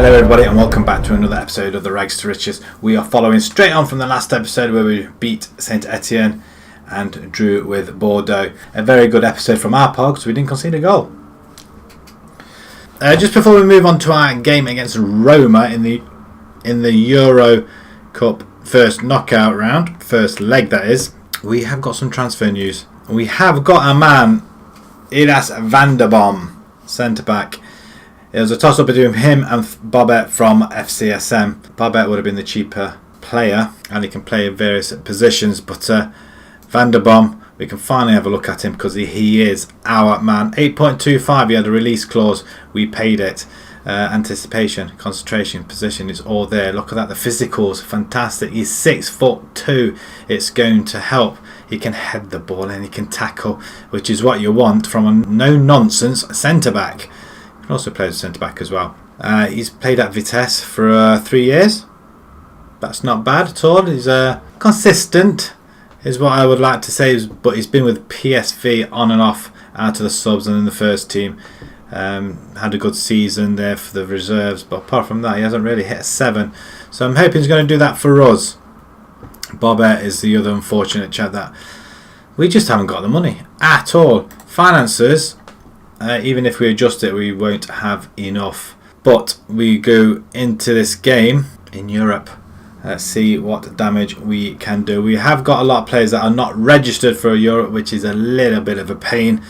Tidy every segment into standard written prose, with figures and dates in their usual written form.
Hello everybody and welcome back to another episode of the Rags to Riches. We are following straight on from the last episode where we beat Saint Etienne and drew with Bordeaux. A very good episode from our part because we didn't concede a goal. Just before we move on to our game against Roma in the Euro Cup first knockout round, first leg that is, we have got some transfer news. We have got our man Ilas van der Boom, centre back. It was a toss-up between him and Bobet from FCSM. Bobet would have been the cheaper player, and he can play in various positions. But Van der Boom, we can finally have a look at him because he is our man. 8.25, he had a release clause. We paid it. Anticipation, concentration, position, it's all there. Look at that, the physicals, fantastic. He's 6'2". It's going to help. He can head the ball and he can tackle, which is what you want from a no-nonsense centre-back. He also plays as centre-back as well. He's played at Vitesse for 3 years. That's not bad at all. He's consistent, is what I would like to say. But he's been with PSV on and off, out of the subs and in the first team. Had a good season there for the reserves. But apart from that, he hasn't really hit a 7. So I'm hoping he's going to do that for us. Bobet is the other unfortunate chap that we just haven't got the money at all. Finances. Even if we adjust it, we won't have enough. But we go into this game in Europe. Let's see what damage we can do. We have got a lot of players that are not registered for Europe, which is a little bit of a pain.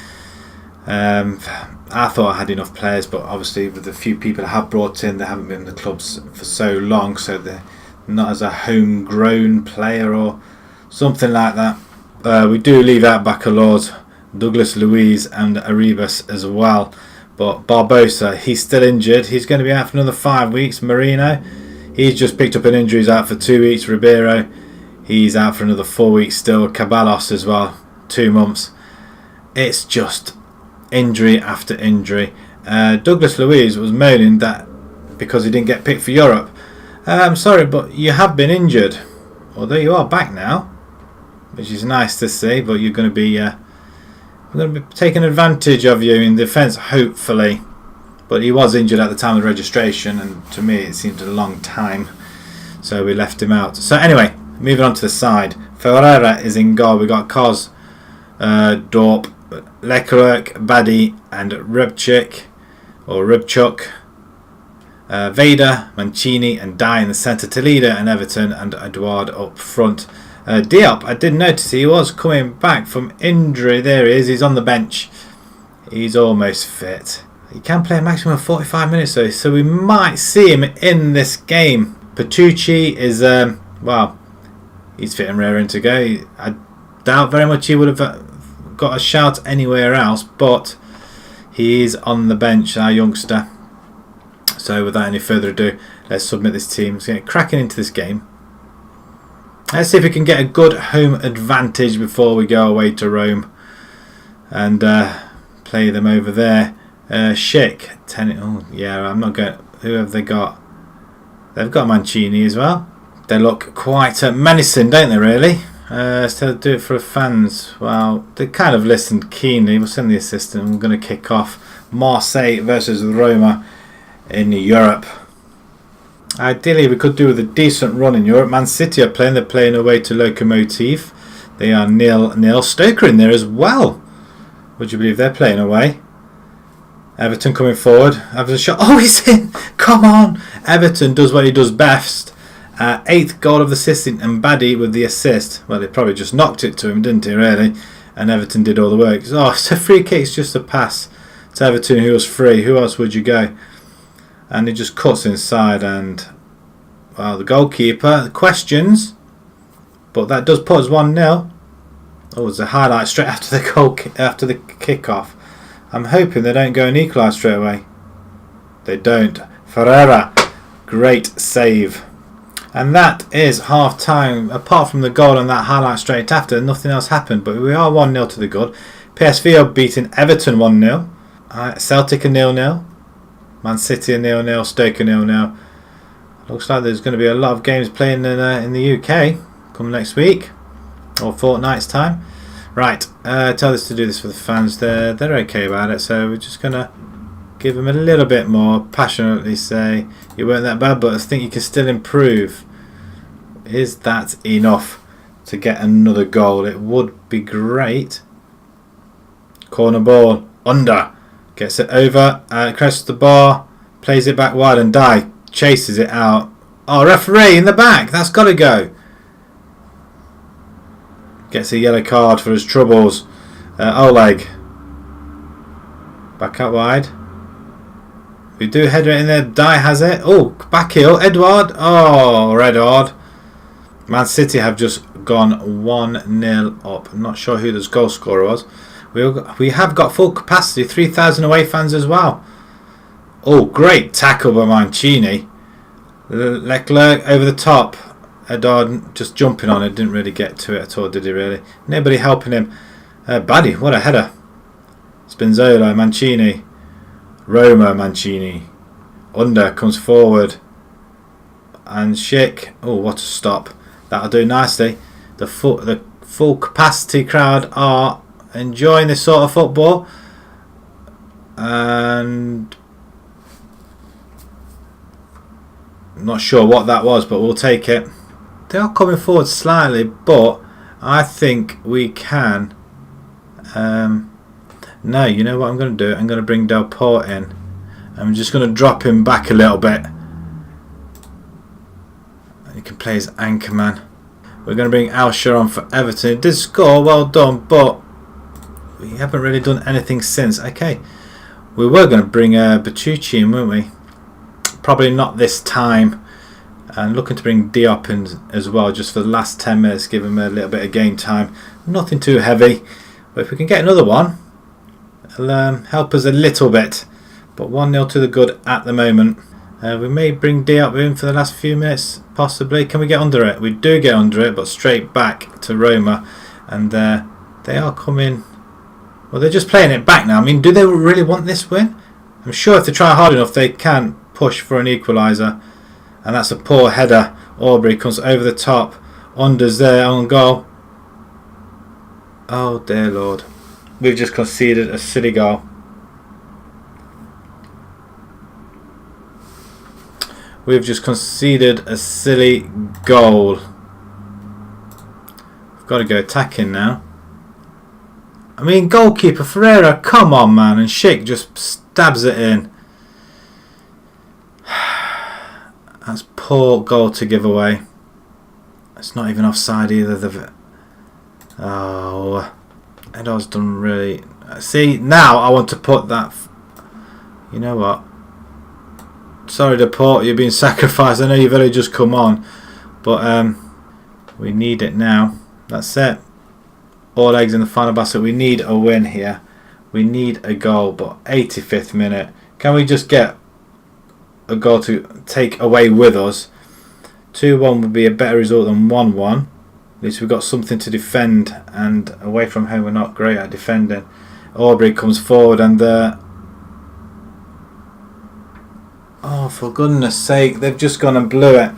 I thought I had enough players, but obviously with the few people I have brought in, they haven't been in the clubs for so long, so they're not as a homegrown player or something like that. We do leave out Bacalord, Douglas Luiz and Arribas as well, but Barbosa, he's still injured. He's going to be out for another 5 weeks. Marino, he's just picked up an injury, he's out for 2 weeks. Ribeiro, he's out for another 4 weeks still. Caballos as well, 2 months. It's just injury after injury. Douglas Luiz was moaning that because he didn't get picked for Europe. I'm sorry, but you have been injured, although you are back now, which is nice to see, but you're going to be we're going to be taking advantage of you in defence, hopefully. But he was injured at the time of the registration, and to me it seemed a long time, so we left him out. So anyway, moving on to the side. Ferreira is in goal. We got Koz, Dorp, Leclerc, Badi and Rybchuk. Vader, Mancini and Dye in the centre. Toledo and Everton and Edouard up front. Diop, I did notice he was coming back from injury. There he is, he's on the bench. He's almost fit. He can play a maximum of 45 minutes though, so we might see him in this game. Petrucci is, well, he's fit and raring to go. I doubt very much he would have got a shout anywhere else, but he's on the bench, our youngster. So without any further ado, let's submit this team. Let's get cracking into this game. Let's see if we can get a good home advantage before we go away to Rome and play them over there. Schick, 10. Oh yeah, I'm not going. Who have they got? They've got Mancini as well. They look quite menacing, don't they? Really. Still do it for the fans. Well, they kind of listened keenly. We'll send the assistant. We're going to kick off Marseille versus Roma in Europe. Ideally we could do with a decent run in Europe. Man City are playing, they're playing away to Lokomotiv. They are 0-0. Stoker in there as well. Would you believe they're playing away? Everton coming forward. Having a shot. Oh, he's in! Come on! Everton does what he does best. 8th goal of the assistant and Baddy with the assist. Well, they probably just knocked it to him, didn't he, really? And Everton did all the work. Oh, it's a free kick. It's just a pass to Everton who was free. Who else would you go? And it just cuts inside, and well, the goalkeeper questions, but that does put us 1-0. Oh, it's a highlight straight after the goal, after the kick-off. I'm hoping they don't go and equalise straight away. They don't. Ferreira, great save. And that is half time. Apart from the goal and that highlight straight after, nothing else happened. But we are 1-0 to the good. PSV are beating Everton 1-0. Celtic are 0-0. Man City are 0-0, Stoke are 0-0. Looks like there's going to be a lot of games playing in the UK come next week or fortnight's time. Right, tell us to do this for the fans. They're okay about it, so we're just going to give him a little bit more. Passionately say, you weren't that bad, but I think you can still improve. Is that enough to get another goal? It would be great. Corner ball. Under. Gets it over. Crosses the bar. Plays it back wide and Die chases it out. Oh, referee in the back. That's got to go. Gets a yellow card for his troubles. Oleg. Back out wide. We do header it in there. Die has it. Oh, back heel. Edward. Oh, Edward. Man City have just gone 1-0 up. I'm not sure who this goal scorer was. We have got full capacity. 3,000 away fans as well. Oh, great tackle by Mancini. Leclerc over the top. Edward just jumping on it. Didn't really get to it at all, did he really? Nobody helping him. Baddie, what a header. Spinazzola, Mancini. Roma, Mancini. Under, comes forward. And Schick. Oh, what a stop. That'll do nicely. The full capacity crowd are enjoying this sort of football. And I'm not sure what that was, but we'll take it. They are coming forward slightly, but I think we can. No, you know what I'm going to do? I'm going to bring Del Port in. I'm just going to drop him back a little bit. He can play as anchorman. We're going to bring Alsher on for Everton. He did score, well done, but we haven't really done anything since. Okay, we were going to bring Bertucci in, weren't we? Probably not this time. And looking to bring Diop in as well, just for the last 10 minutes, give him a little bit of game time. Nothing too heavy, but if we can get another one, it'll help us a little bit. But 1-0 to the good at the moment. We may bring Diop in for the last few minutes, possibly. Can we get under it? We do get under it, but straight back to Roma. And they are coming. Well, they're just playing it back now. I mean, do they really want this win? I'm sure if they try hard enough, they can push for an equaliser. And that's a poor header. Aubrey comes over the top. Under's there on goal. Oh, dear Lord. We've just conceded a silly goal. We've just conceded a silly goal. We've got to go attacking now. I mean, goalkeeper Ferreira, come on, man. And Schick just stabs it in. That's poor goal to give away. It's not even offside either. Oh, Edo's done really. See, now I want to put that. You know what? Sorry, Deport, you're being sacrificed. I know you've only just come on, but we need it now. That's it. All eggs in the final basket. We need a win here. We need a goal, but 85th minute. Can we just get a goal to take away with us? 2-1 would be a better result than 1-1. At least we've got something to defend, and away from home we're not great at defending. Aubrey comes forward and oh, for goodness sake, they've just gone and blew it.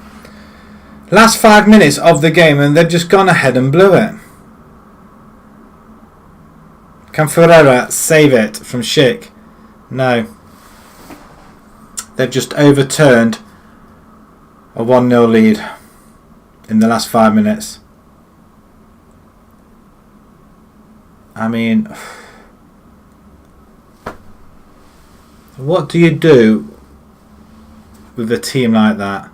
Last 5 minutes of the game and they've just gone ahead and blew it. Can Ferreira save it from Schick? No. They've just overturned a 1-0 lead in the last 5 minutes. I mean, what do you do with a team like that?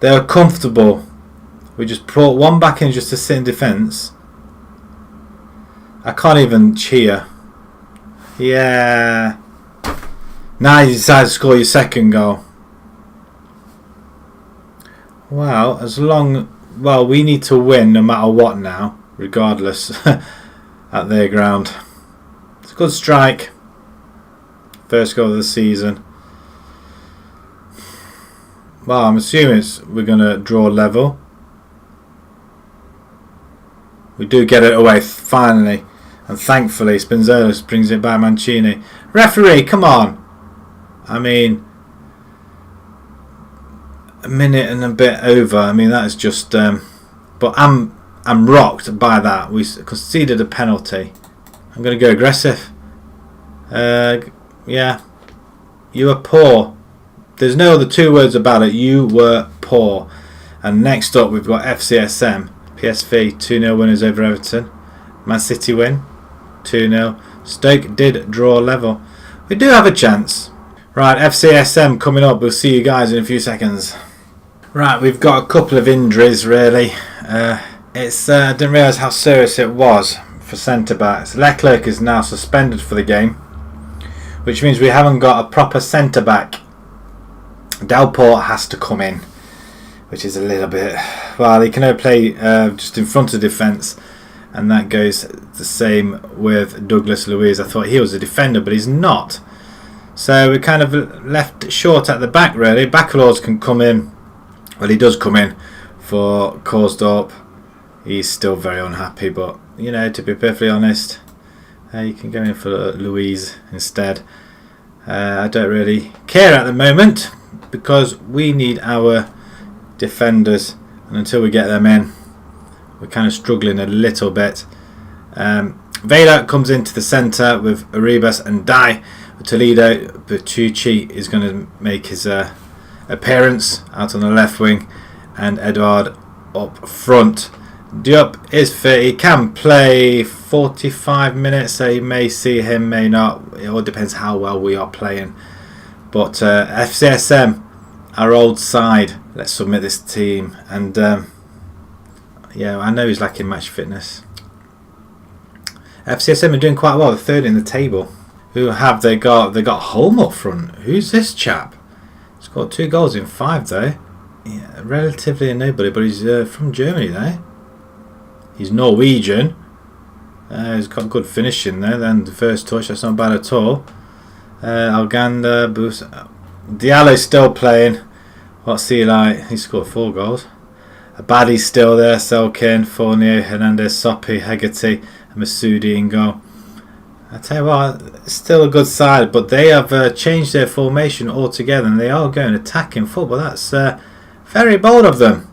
They're comfortable. We just brought one back in just to sit in defence. I can't even cheer. Yeah. Now you decide to score your second goal. Well, well, we need to win no matter what now, regardless, at their ground. It's a good strike. First goal of the season. Well, I'm assuming we're going to draw level. We do get it away finally. And thankfully, Spinazzola brings it back. Mancini. Referee, come on. I mean, a minute and a bit over. I mean, that is just... but I'm rocked by that. We conceded a penalty. I'm going to go aggressive. Yeah, you were poor. There's no other two words about it. You were poor. And next up, we've got FCSM. PSV 2-0 winners over Everton. Man City win 2-0. Stoke did draw level. We do have a chance. Right, FCSM coming up. We'll see you guys in a few seconds. Right, we've got a couple of injuries really. I didn't realise how serious it was for centre backs. Leclerc is now suspended for the game, which means we haven't got a proper centre back. Delport has to come in, which is a little bit. Well, he can only play just in front of defence, and that goes the same with Douglas Luiz. I thought he was a defender, but he's not. So we're kind of left short at the back really. Bacalaos can come in. Well, he does come in for Karsdorp. He's still very unhappy, but you know, to be perfectly honest, you can go in for Louise instead. I don't really care at the moment because we need our defenders, and until we get them in, we're kind of struggling a little bit. Vela comes into the centre with Arribas and Dai. Toledo, Bertucci is going to make his appearance out on the left wing, and Edouard up front. Diop is fit. He can play 45 minutes, so you may see him, may not. It all depends how well we are playing. But FCSM, our old side, let's submit this team. And yeah, I know he's lacking match fitness. FCSM are doing quite well. They're third in the table. Who have they got? They got Holm up front. Who's this chap? He's got 2 goals in 5 though. Yeah, relatively a nobody, but he's from Germany though. He's Norwegian. He's got good finishing there. Then the first touch, that's not bad at all. Alganda, Diallo's still playing. What's he like? He scored 4 goals. Abadi's still there. Selkin, Fournier, Hernandez, Soppy, Hegarty, and Masoudi in goal. I tell you what, it's still a good side, but they have changed their formation altogether, and they are going attacking football. That's very bold of them,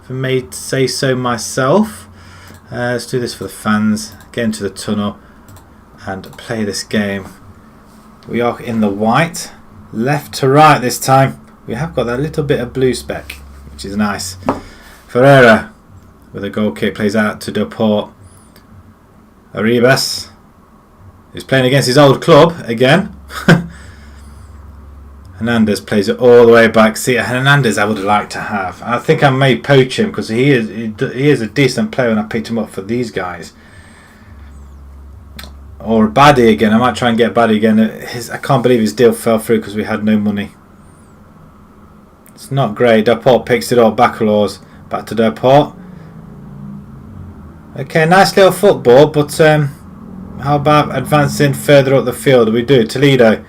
if I may say so myself. Let's do this for the fans. Get into the tunnel and play this game. We are in the white, left to right this time. We have got that little bit of blue speck, which is nice. Ferreira with a goal kick plays out to Deport. Arribas. He's playing against his old club again. Hernandez plays it all the way back. See, Hernandez I would like to have. I think I may poach him because he is a decent player, and I picked him up for these guys. Or Baddy again. I might try and get Baddy again. I can't believe his deal fell through because we had no money. It's not great. Deport picks it up. Bacalaos back to Deport. Okay, nice little football, but how about advancing further up the field? We do. Toledo.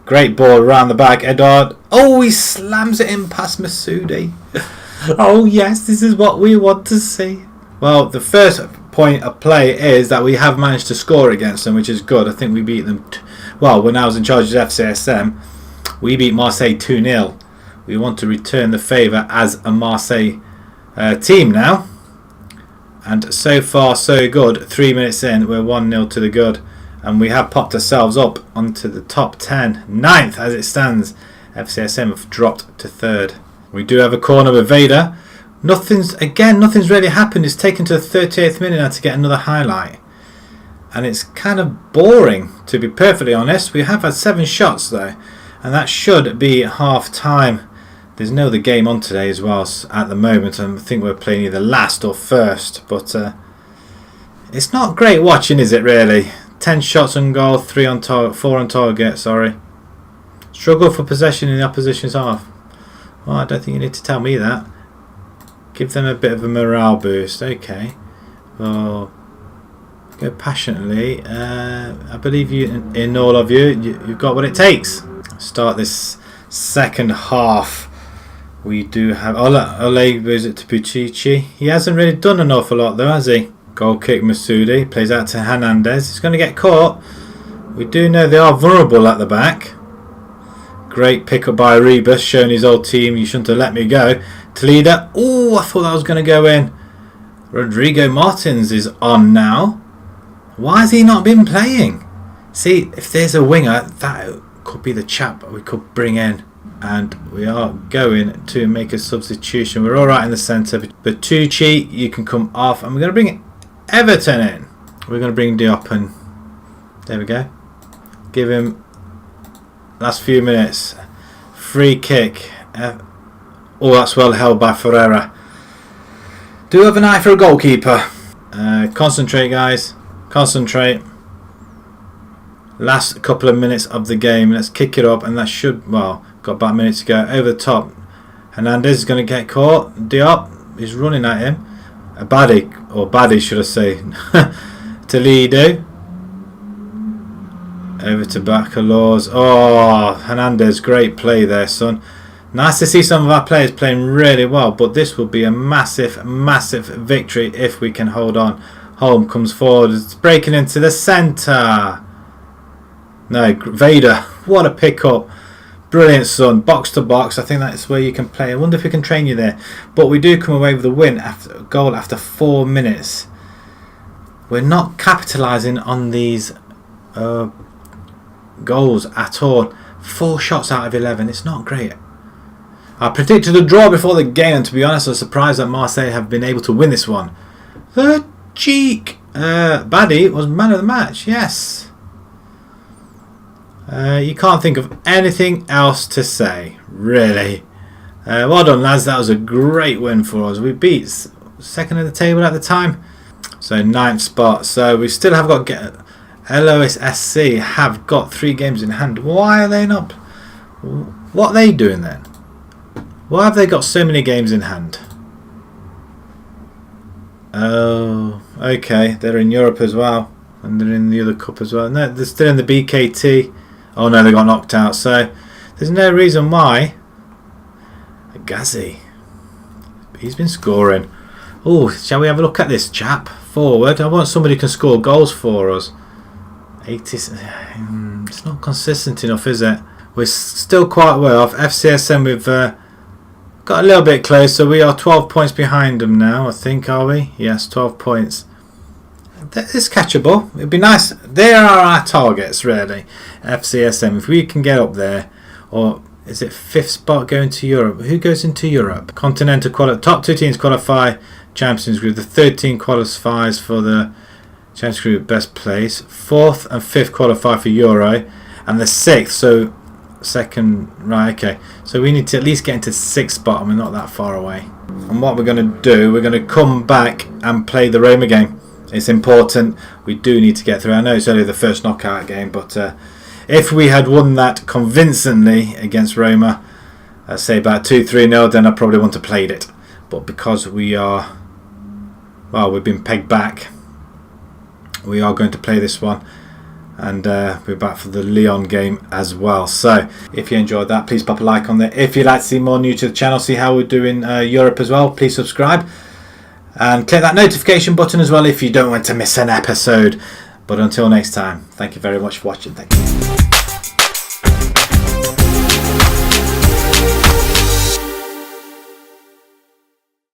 Great ball around the back. Edouard. Oh, he slams it in past Masoudi. Oh, yes. This is what we want to see. Well, the first point of play is that we have managed to score against them, which is good. I think we beat them. Well, when I was in charge of FCSM, we beat Marseille 2-0. We want to return the favour as a Marseille team now. And so far so good. 3 minutes in, we're 1-0 to the good, and we have popped ourselves up onto the top 10. 9th as it stands. FCSM have dropped to 3rd. We do have a corner with Vader. Nothing's really happened. It's taken to the 38th minute now to get another highlight, and it's kind of boring, to be perfectly honest. We have had 7 shots though, and that should be half time. There's no other game on today as well at the moment. I think we're playing either last or first, but it's not great watching, is it really? 10 shots on goal, 4 on target, sorry. Struggle for possession in the opposition's half. Well, I don't think you need to tell me that. Give them a bit of a morale boost. Okay. Well, go passionately. I believe you in all of you. You've got what it takes. Start this second half. We do have Ole goes it to Puccici. He hasn't really done an awful lot though, has he? Goal kick Masoudi. Plays out to Hernandez. He's going to get caught. We do know they are vulnerable at the back. Great pick up by Arribas, showing his old team, you shouldn't have let me go. Toledo. Oh, I thought that was going to go in. Rodrigo Martins is on now. Why has he not been playing? See, if there's a winger, that could be the chap we could bring in. And we are going to make a substitution. We're all right in the centre. Bertucci, you can come off. And we're going to bring Everton in. We're going to bring Diop in. There we go. Give him last few minutes. Free kick. Oh, that's well held by Ferreira. Do have an eye for a goalkeeper. Concentrate, guys. Concentrate. Last couple of minutes of the game. Let's kick it up. And that should, well, got about a minute to go. Over the top. Hernandez is going to get caught. Diop is running at him. Badi should I say. Toledo. Over to Bacalaos. Oh, Hernandez, great play there, son. Nice to see some of our players playing really well, but this will be a massive, massive victory if we can hold on. Holm comes forward. It's breaking into the centre. No, Vader. What a pick-up. Brilliant, son. Box to box. I think that's where you can play. I wonder if we can train you there. But we do come away with a win, after a goal after 4 minutes. We're not capitalising on these goals at all. 4 shots out of 11. It's not great. I predicted a draw before the game, and to be honest, I was surprised that Marseille have been able to win this one. The cheek. Badi was man of the match. Yes. You can't think of anything else to say, really. Well done, lads. That was a great win for us. We beat second in the table at the time, so 9th spot. So we still have got LOSSC have got 3 games in hand. Why are they not? What are they doing then? Why have they got so many games in hand? Oh, okay. They're in Europe as well, and they're in the other cup as well. No, they're still in the BKT. Oh no, they got knocked out. So there's no reason why. Ghazi, he's been scoring. Oh, shall we have a look at this chap forward? I want somebody who can score goals for us. 80. It's not consistent enough, is it? We're still quite well off. FCSM, we've got a little bit close, so we are 12 points behind them now, I think, are we? Yes, 12 points. It's catchable. It'd be nice. There are our targets, really. FCSM, if we can get up there, or is it 5th spot going to Europe? Who goes into Europe? Continental top 2 teams qualify Champions Group. The 3rd team qualifies for the Champions Group best place. 4th and 5th qualify for Euro, and the 6th. So second, right? Okay. So we need to at least get into 6th spot, and we're not that far away. And what we're going to do, we're going to come back and play the Roma game. It's important. We do need to get through. I know it's only the first knockout game, but if we had won that convincingly against Roma, say about 2-3-0, then I probably wouldn't have played it. But because we are, well, we've been pegged back, we are going to play this one. And we're back for the Lyon game as well. So if you enjoyed that, please pop a like on there. If you'd like to see more new to the channel, see how we do in Europe as well, please subscribe. And click that notification button as well if you don't want to miss an episode. But until next time, thank you very much for watching. Thank you.